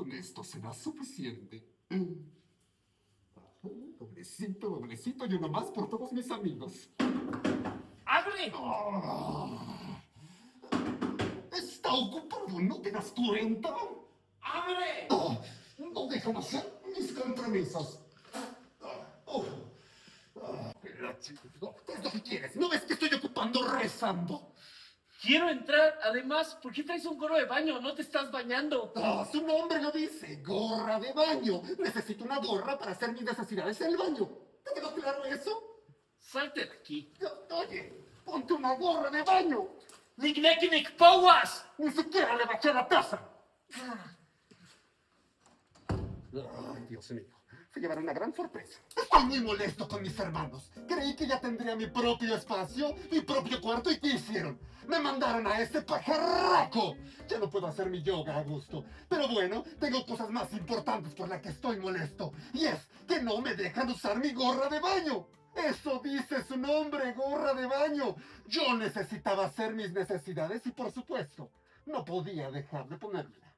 con esto será suficiente. Doblecito, doblecito y uno más por todos mis amigos. ¡Abre! Está ocupado, ¿no te das cuenta? ¡Abre! No dejan hacer mis compromisos. ¿Qué es lo que quieres? ¿No ves que estoy ocupando rezando? Quiero entrar. Además, ¿por qué traes un gorro de baño? No te estás bañando. Su nombre lo dice, gorra de baño. Necesito una gorra para hacer mis necesidades en el baño. ¿Te quedó claro eso? Salte de aquí. Oye, ponte una gorra de baño. ¡Lignekinik Powas! Ni siquiera le baché la taza. Ay, Dios mío. Se llevará una gran sorpresa. Estoy muy molesto con mis hermanos. Creí que ya tendría mi propio espacio, mi propio cuarto. ¿Y qué hicieron? Me mandaron a ese pajarraco. Ya no puedo hacer mi yoga a gusto. Pero bueno, tengo cosas más importantes por las que estoy molesto. Y es que no me dejan usar mi gorra de baño. Eso dice su nombre, gorra de baño. Yo necesitaba hacer mis necesidades y por supuesto, no podía dejar de ponérmela.